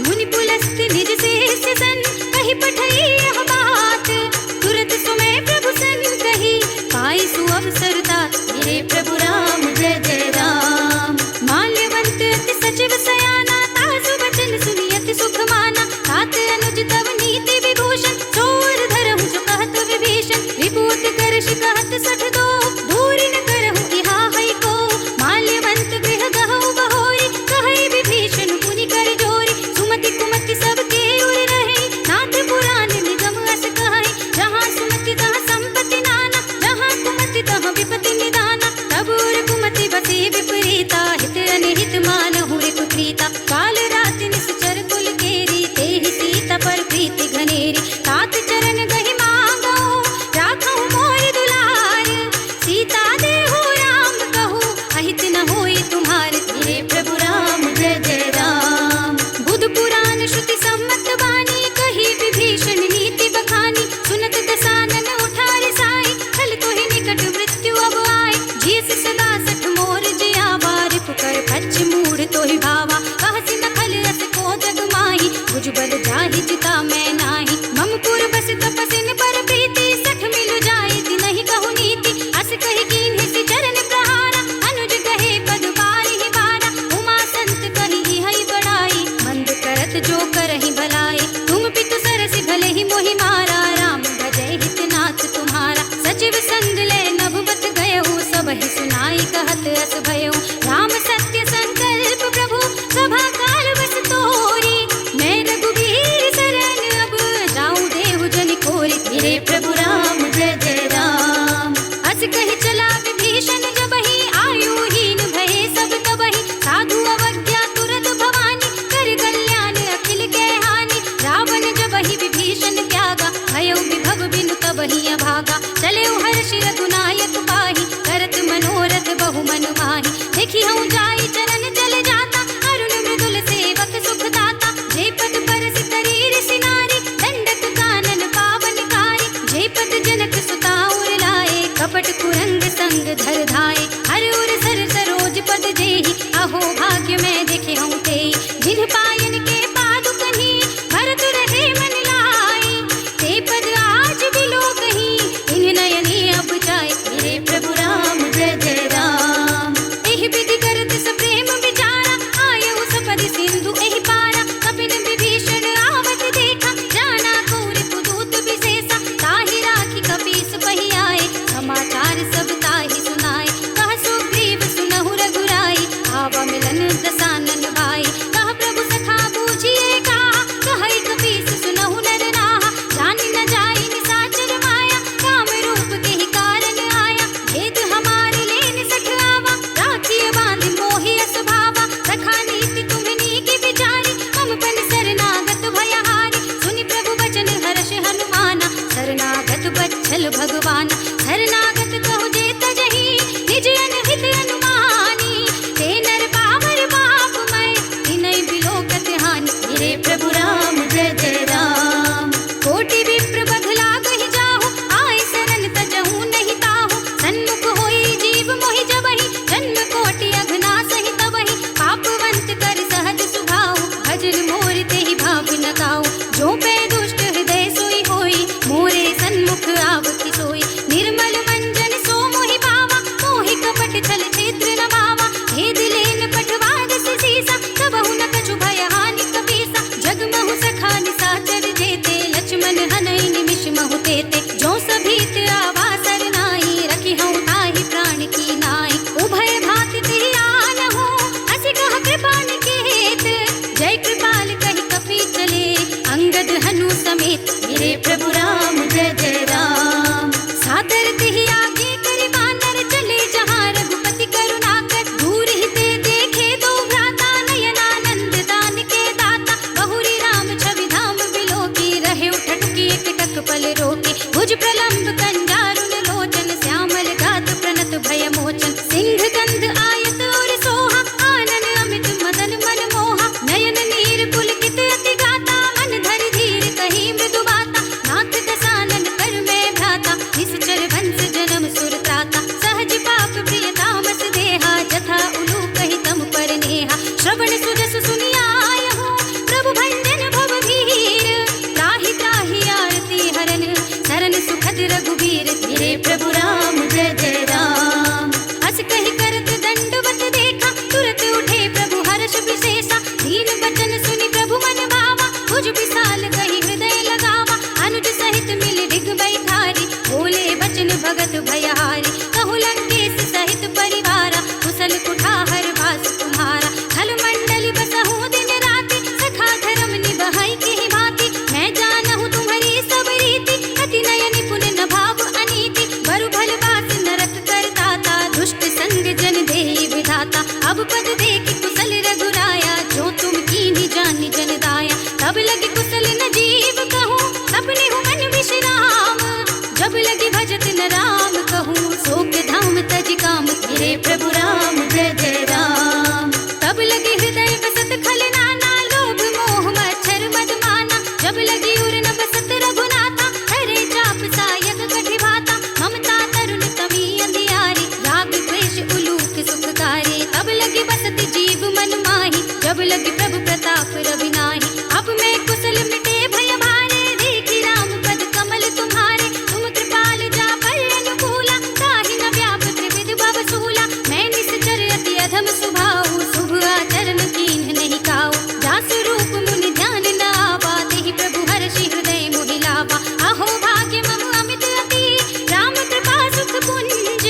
मुनि पुलस्त निज शेष सन, कहि पठई यह बात। तुरत सुमय प्रभु सन कही, पाई सुअवसर तात। हे प्रभु राम जय जय राम। माल्यवंत अति सचिव सयाना, तासु वचन सुनि अति सुख माना। तात अनुज तव नीति विभूषण, चोर धरहु जो कहत विभीषण। विभूति करश कहत सठ दो, दूरि न करहु इहा है को। माल्यवंत गृह गहु बहोरी, कहै विभीषण पुनि कर जोरी। सुमति कुमति सबके उर रहे, नाथ पुराण निगम अस कहै। जहाँ सुमति तहाँ संपत्ति नाना, जहाँ कुमति तहाँ विपत्ति निदाना। तब उर कुमति बसे विपरीता, हित अनहित मानहु रिपु प्रीता। काल राति निश्चर कुल केरी, तेहि सीता पर प्रीति घनेरी। तात चरण गहि मांगो, राखहु मोर दुलार। सीता देहु राम कहू, अहित न होई तुम्हार। हे प्रभु राम जय जय राम। बुध पुराण श्रुति सम्मत वाणी, कही विभीषण नीति बखानी। सुनत दसानन उठारे साई, छल तोहि निकट मृत्यु अब आए। जियस सदा सठ मोर जियावा, रिपुकर फच मूढ़ तोहि भावा। कहसि न खल रस को जग माही, भुजबल जाहि जिता मैं नाही। मम पुर बस तपसिन पर प्रीति, सठ मिलु जाए तिनहि कहु नीति। अस कहि कीन्हि चरण प्रहारा, अनुज कहे पद बारिहि बारा। उमा संत कहि हई बड़ाई, मंद करत जो करहि भलाई। तुम पितु सरसि भले ही मोहि मारा, राम भजै हित नाथ तुम्हारा। सचिव संग ले नभुबत गयहु, सबहि सुनाई कहत अस भयउ। राम सत्य संकल्प प्रभु, सभा काल बस तोरी। मैं रघुबीर शरण अब, जाऊं देहु जनि खोरी। हे प्रभु राम जय जय राम। अस कहि चला विभीषण जबहि, आयुहीन भये सब तबहि। साधु अवज्ञा तुरत भवानी, कर कल्याण अखिल के हानि। रावण जबहि विभीषण त्यागा, भयउ विभव बिनु तबहि अभागा। चलेउ हर्षि रघुनायक पाहि, करत मनोरथ बहु मन माहि। देखि हूँ जाई चरण चल जाता, अरुण मृदुल सेवक सुख दाता। जे पद परस करीर सिनारी, दंडक कानन पावनकारी। जे पद जनक सुता उर लाए, कपट कुरंग संग धर धाए। हर उर सर सरोज पद जेहि, अहो भाग्य मैं देखे हूँ तेहि। जिन पायन के पादुकहि, भरत रहे मन लाई। ते पद आज बिलो कहीं, इन नयनी अब जाए। हे प्रभु राम जय जय राम। एहि विधि करत सप्रेम विचारा, आयहु सपदि सिंधु एहि पारा। कपिन विभीषण आवत देखा, जाना कौरि पुदूत विशेषा। ताहि राखी कपीस पहि आए, समाचार सब ताहि सुनाए। कह सुग्रीव सुनहु रघुराई, आवा मिलन दस भगत भयहारी। कहु लंकेश सहित परिवारा, कुशल कुठार वास तुम्हारा। खल मंडल बसहु दिन राति, सखा धर्म निबहै किहि भांति। मैं जानहु तुम्हारी सब रीति, अति नय निपुण न भाव अनीति। बरु भल बास नरक करताता, दुष्ट संग जन देहि विधाता। अब पद देखि कुशल रघुराया, जो तुम कीन्ही जानि जन दाया। तब लगे कुशल न जीव कहूँ, सपने हूँ मन विश्राम। जब लगे भजत न राम कहूँ, शोक धाम तज काम। तेरे प्रभु राम जय जय राम। तब लगे हृदय बसत खल नाना, लोभ मोह मच्छर मद माना। जब लगी उर न बसत रघुनाथा, हरे चाप सायक कठि भाता। ममता तरुण तमी अंधियारी, राग द्वेष उलूक सुखकारी। तब लगी बसत जीव मन माही, जब लगी प्रभु प्रताप रवि नाही। अब मैं कुशल मिटे भय भारे, देखी राम पद कमल तुम्हारे। तुम कृपाल जा पर अनुकूला, ताहि न व्याप त्रिविध भव सूला। मैं निश्चर अति अधम स्वभाव, शुभ आचरण कीन्ह नहीं काऊ। जासु रूप मुनि ध्यान न आवा, तेहि प्रभु हर्षि हृदय मोहि लावा। अहो भाग्य मम अमित अति, राम कृपा सुख पुंज।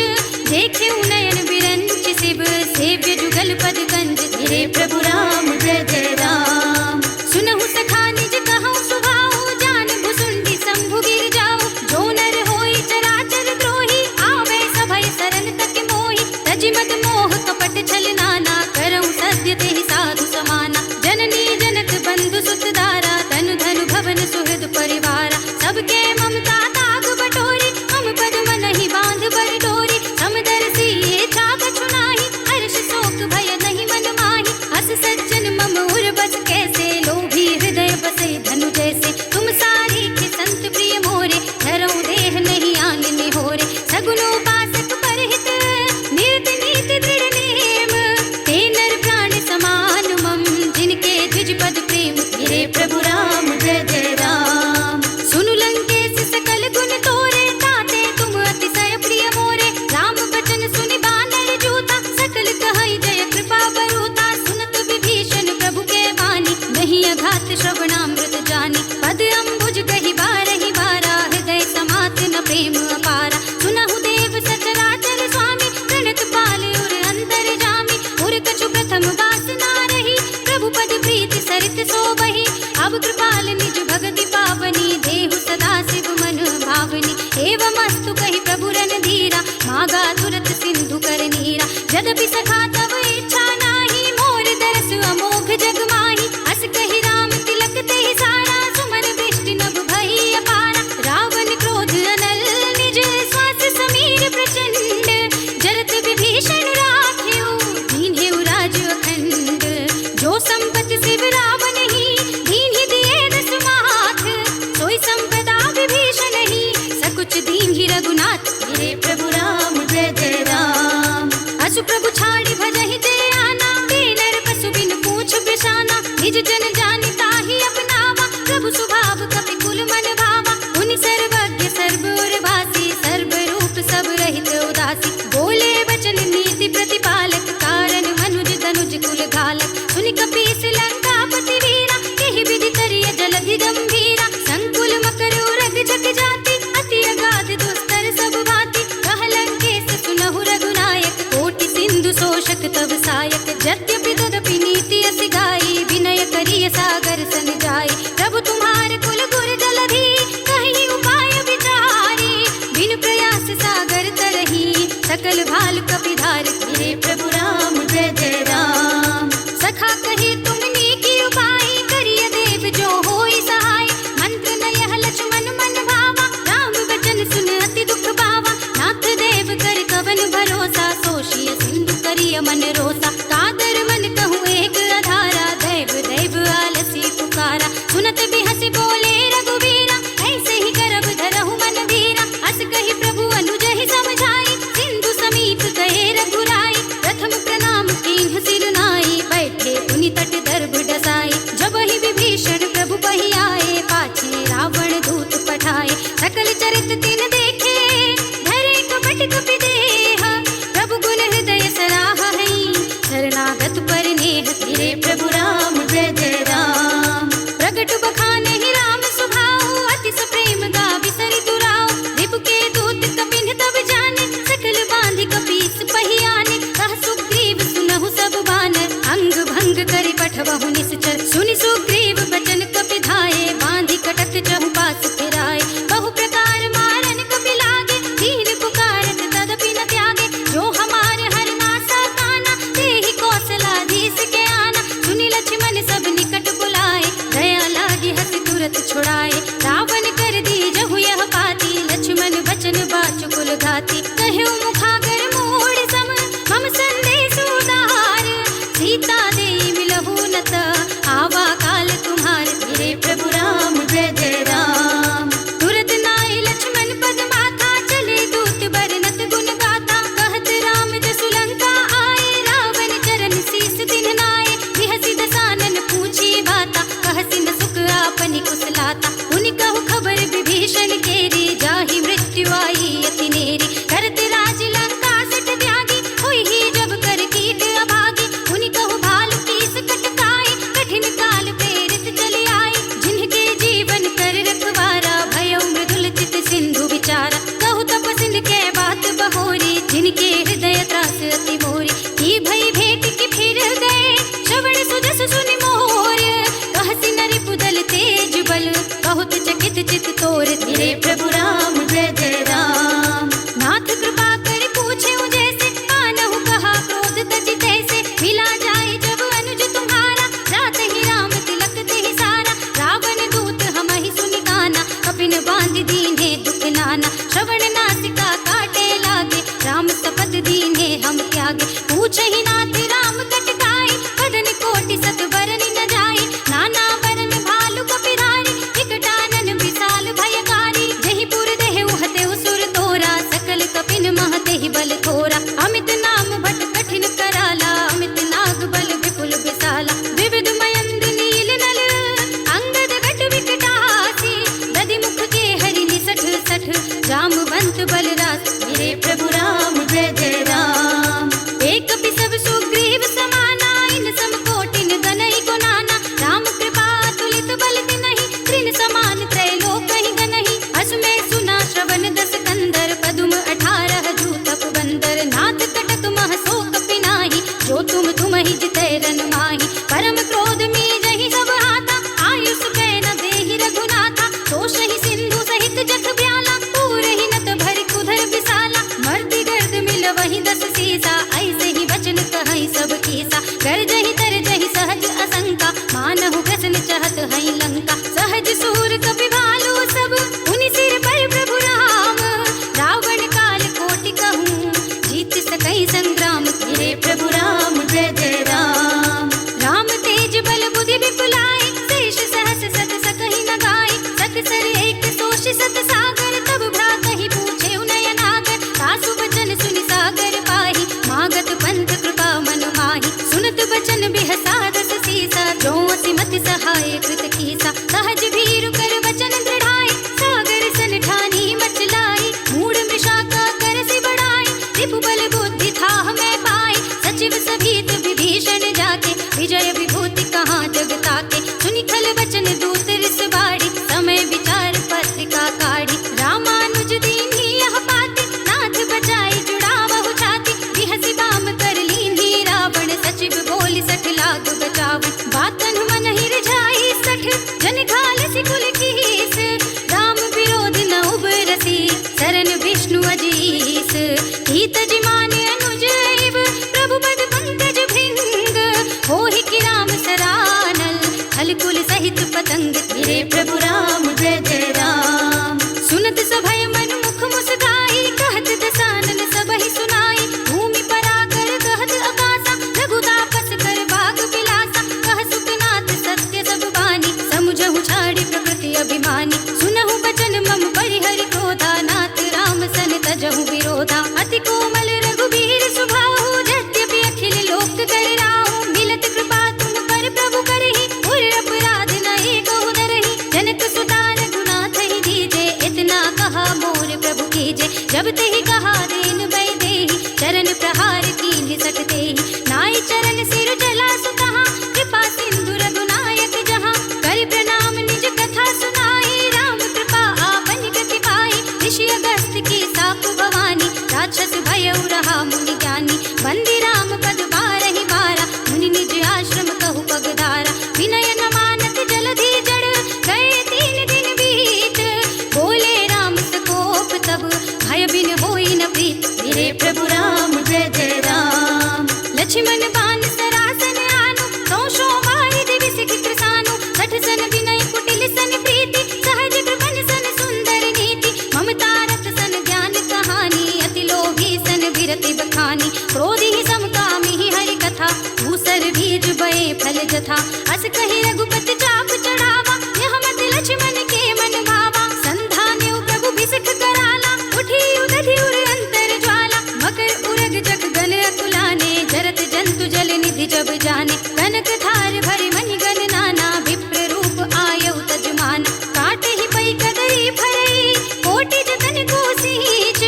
देखे नयन बिरंच शिव, सेव्य जुगल पद कंज। तेरे प्रभु राम जय जय राम। सुनहु सखा निज कहूँ सुभाऊ, जान भुसुंडी शंभु गिर जाऊ। जो नर होई चराचर द्रोही, आवे सभय शरण तक मोहि। तजि मद मोह कपट छल नाना, करऊँ सत्य तेहि साधु समाना। जननी जनक बंधु सुत दारा, तनु धनु भवन सुहृद परिवारा। सबके ममता ताग बटोरी, मम पद मनहि बांध बर डोरी। समदर्शी ये छाग छुनाहि, हर्ष शोक भय नहीं मन माहि। हस सज्जन मम उर बस कैसे, लोभी हृदय बसे धनु जैसे। तुम सारी के संत प्रिय मोरे, धरऊँ देह नहीं आन निहोरे। सगुनोपासक परहित, नियत नीति दृढ़ नेम। ते नर प्राण समान मम, जिनके द्विज पद प्रेम। तेरे प्रभु राम जय जय राम। सुनु लंकेश सकल गुण तोरे, ताते तुम अतिशय प्रिय मोरे। राम बचन सुनि बानर जूता, सकल कहै जय कृपा बरूता। सुनत विभीषण प्रभु के वाणी, नहीं अघात श्रवणामृत जानी। पद अम्बुज गहि बारहि बारा, हृदय समात न प्रेम अपारा। सुनहु देव सचराचर स्वामी, प्रणत पाल उर अंतर जामी। उर कछु प्रथम वासना रही, प्रभु पद प्रीति सरित सोबहि। अब कृपाल निज भगति पावनी, देहु सदा शिव मन भावनी। एवमस्तु कहि प्रभु रणधीरा, मागा तुरत सिंधु कर नीरा। यद्यपि सखा तब इच्छा नाही, मोर दरस अमोघ जग माही। हस कहि राम तिलक तेहि सारा, सुमन वृष्टि नभ भई अपारा। रावण क्रोध अनल निज, श्वास समीर प्रचंड। जरत विभीषण राखेउ, दीन्हेउ राज अखंड। जो संपत शिव रावण ही, दीन्हि दिए दस माथ। सोई संपदा विभीषण ही, सकुच दीन्हि रघुनाथ। तेरे प्रभु राम जय जय राम। असु प्रभु छाड़ी भजहि जय आना, नर पशु बिन पूछ बिशाना। निज जन जानि ताहि अपनावा, प्रभु स्वभाव कपि कुल मन भावा। मुनि सर्वज्ञ सर्व उर भासी, सर्व रूप सब रहित उदासी। बोले वचन नीति प्रतिपालक, कारण मनुज तनुज कुल घालक। सुनि कपीस लंकापति वीरा, एहि विधि करिय जलधि गंभीरा। संकुल मकर उरग जग जाति, अति अगाध दुस्तर सब भांति। कह लंकेश सुनहु रघुनायक, कोटि सिंधु शोषक तब सायक। यद्यपि तदपि नीति असि गाई, विनय करिय सागर सन जाई। प्रभु तुम्हार कुल गुर जलधि, कहीं उपाय विचारी। बिन प्रयास सागर तरही, सकल भाल कपिधार। तेरे प्रभु राम जय जय राम। सखा कही तुमने की उपाय, करिय देव जो होई सहाय। मंत्र नयह लक्ष्मण मन भावा, राम वचन सुन अति दुख पावा। नाथ देव कर कवन भरोसा, सोषिय सिंधु करिय मन रोसा। कादर मन कहूँ एक अधारा, दैव दैव आलसी पुकारा। सुनत भी हंसी बोले रघुवीरा, ऐसे ही करब धरहु मन धीरा। हस कही प्रभु अनुज ही समझाई, सिंधु समीप गए रघुराई। प्रथम प्रणाम कीन्ह सिर नाई, बैठे पुनि तट दर्भ डसाई। जब ही विभीषण प्रभु बहि आए, पाछे रावण दूत पठाए। सकल चरित तिन देखे, धरे कपट कपि देह। प्रभु गुण हृदय सराहा हई, शरणागत पर नेह। तेरे प्रभु राम जय जय राम। प्रगट बखाने ही राम स्वभाव, अति सप्रेम गा बिसरि दुराव। रिपु के दूत कपिन तब भंग करी पठवहु निश्चर, सुनि सुग्रीव बचन कपि धाये, बांधि कटक चहु पास फिराए। बहु प्रकार मारन कपि लागे, दीन पुकारत तदपि न त्यागे। जो हमारे हर नासा काना, तेहि कौशलाधीश के आना। सुनि लक्ष्मण सब निकट बुलाए, दया लागी हसि तुरत छुड़ाए। रावण कर दीजहु यह पाती, लक्ष्मण बचन बाचुकुल घाती। कह्यो मुखागर मोड़ सम, मम संदेश उदार। सीता देई मिलहु नत, आवा काल तुम्हार। धीरे प्रभु राम जय जय राम। तुरत नाई लक्ष्मण पद माथा, चले दूत बरनत गुण गाथा। कहत राम जसु लंका आए, रावण चरण शीस दिन नाए। बिहसि दसानन पूछी बाता, कहसि न सुख आपनि कुशलाता। उनि कहु खबर विभीषण केरी, जाहि मृत्यु आई अति नेरी। करत राज लंका सठ त्यागी, होई जब कर कीट अभागी। उनि कहु भाल कीस कटकाए, कठिन काल प्रेरित चली आए। जिनके जीवन कर रखवारा, भयउ मृदुल चित सिंधु विचारा। कहु तपसिन के बात बहोरी, जिनके हृदय त्रास अति मोरी। की भई भेंट की फिर गए, श्रवण सुजस सुनि मोर। कहसि नरि पुदल तेज बल, बहुत चकित चित तोर। धीरे प्रभु राम जय जय राम। नाथ कृपा कर पूछे जैसे, कानहु कहा क्रोध तजि तैसे। मिला जाए जब अनुज तुम्हारा, रात ही राम तिलक तेहि सारा। रावण दूत हमहि सुनि गाना, कपिन बांधि दीन्हे दुख नाना। श्रवण नासिका काटे लागे, राम शपथ दीन्हे हम त्यागे। पूछहि नाथ राम कटकाई, बदन कोटि सत बरनि न जाए। नाना बरन भालु कपिरारी, विकटानन विशाल भयकारी। जहि पुर देहु हतेउ सुर तोरा, सकल कपिन महतेहि बल थोरा। अमित नाम भट कठिन कराला, अमित नाग बल विपुल विशाला। विविध मयंद नील नल, अंगद गट विकटासी। दधि मुख के हरि निसठ सठ, जामवंत बलरास। मेरे प्रभु राम जय जय राम। एक कपि सब सुग्रीव समाना, इन सम कोटिन गनई गुनाना। राम कृपा तुलित बल तिनहि, तृण समान त्रैलोक ही गनहि। अस में सुना श्रवण दस कंदर, पदुम 18 जूतप बंदर। नाथ कटक मह सो कपि नाही, जो तुम ही जितै रन माही। परम क्रोध में जहि सब हाथा, आयुष कै न देहि रघुनाथा। तोषहि सिंधु सहित जथ ब्याला, पूरहि नत भरि कुधर विशाला। मर्दि गर्द मिल वही 10 सीसा, ऐसे ही वचन कहै सब कीसा। गर्जहि तरजहि सहज असंका, मानहु ग्रसन चहत हई लंका। सहज सूर कपि भालु सब, उनि सिर पर प्रभु राम। रावण काल कोटि कहूँ, जीत सकै संग्राम। धीरे प्रभु राम जय जय राम। राम तेज बल बुद्धि विपुलाए, शेष सहस सत सकहि न गाए। सत सर एक सोष सत सागर, तब भ्रातहि पूछे नयनागर। सासु बचन सुनि सागर पाहि, मागत पंथ कृपा मन माहि। सुनत बचन बिहसा दस सीसा, जो असिमति सहाय कृत कीसा। सहज भीरु कर वचन दृढ़ाए, सागर सन ठानी मचलाई। मूढ़ मृषा का करसि बढ़ाई, रिपु बल बुद्धि थाह में पाए। सचिव सभीत विभीषण जाके, विजय विभूति कहाँ जग ताके। सुनि खल वचन दूत रिस बाड़ी, समय विचार पत्रिका काढ़ी। रामानुज दीन्ही यह पाती, नाथ बचाई जुड़ावहु छाती। बिहसि बाम कर लीन्ही रावण, सचिव बोलि सठ लाग बचावन। बातन मन ही रिझाई सठ, जन घाल सिकुल कीस। राम विरोध न उबरसी, शरण विष्णु अजीस। हित जिमान अनुज एव, प्रभु पद पंकज भृंग। होहि कि राम सरानल, खल कुल सहित पतंग। मेरे प्रभु राम जय जय राम। सुनत सभय मन मुख मुस्काई, कहत दसानन सबहि सुनाई। भूमि पराकर कहत आकाशा, रघु तापस कर बाग बिलासा। कह सुखनाथ सत्य सब बानी, समुझहु छाड़ी प्रकृति अभिमानी। सुनहु बचन मम परिहरि क्रोधा, नाथ राम सन तजहु विरोधा। अति कोमल रघुबीर सुभाहु, यद्यपि अखिल लोक कर राहु। मिलत कृपा तुम पर प्रभु करहि, उर अपराध न एको धरहि। जनक सुता रघुनाथ ही दीजे, इतना कहा मोर प्रभु कीजे। जब तेहि कहा देन बै देहि, चरण प्रहार कीन्हि सठ तेहि। नाई चरण सिर जला सुतहाँ, कृपा सिंधु रघुनायक जहाँ। कर प्रणाम निज कथा सुनाई, राम कृपा आपन गति पाई। ऋषि अगस्त्य की साप भवानी, राक्षस भयउ रहा मुनि ज्ञानी। बंदी राम पद बारहि बारा, मुनि निज आश्रम कहु बीज बए फल जथा। अस कहि रघुपति चाप चढ़ावा, यह मत लक्ष्मण के मन भावा। संधान्यो प्रभु बिसख कराला, उठी उदधि उर अंतर ज्वाला। मकर उरग जग गण अकुलाने, जरत जंतु जल निधि जब जाने। कनक थार भरि मनि गण नाना, विप्र रूप आयउ तजमान। काटे ही पै कदरी भरई, कोटि जतन को सींच।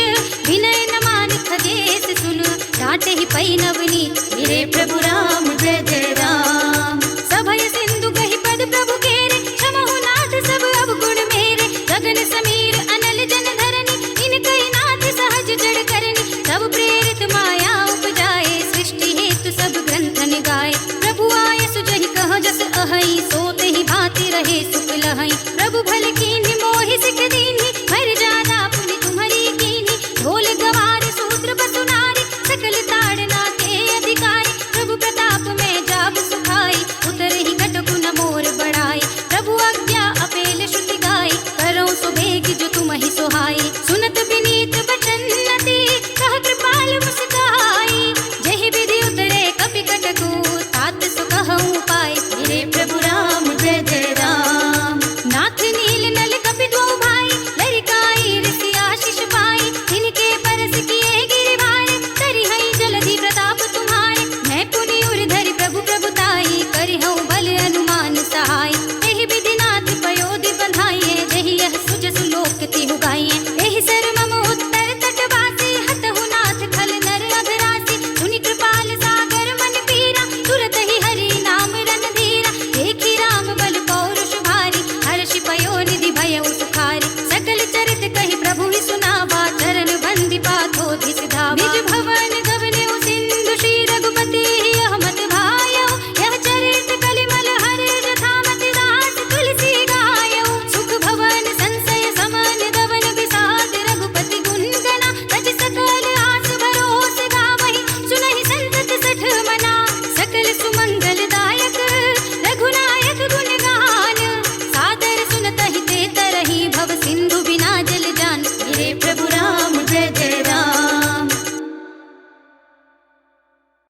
विनय न मान खगेश सुन, डांटे ही पै नवनीत। मेरे प्रभु राम जय जय राम। सभय सिंधु कहि पद प्रभु केरे, क्षमहु नाथ सब अवगुण मेरे। गगन समीर अनल जन धरनी, इनकहि नाथ सहज जड़ करनी। तब प्रेरित माया उपजाए, सृष्टि हेतु सब ग्रंथन गाए। प्रभु आय सुजहि कह जस अहै, सोते ही भांति रहे सुख लहै। प्रभु भल कीन्हि मोहि सिख दीन्हि, मर जाना पुनि तुम्हरी कीन्हि। ढोल गवार सूत्र बसु नारी, सकल ताड़ना के अधिकारी। प्रभु प्रताप में जाब सुखाई, उतरे ही कटकु न मोर बढ़ाई। प्रभु आज्ञा अपेल श्रुति गाई, करौ सो बेग जो तुमहि सोहाई। सुनत विनीत बचन नति, कह कृपाल मुस्काई। जहि विधि उतरे कपि कटकु, तात सो कहउँ पाई।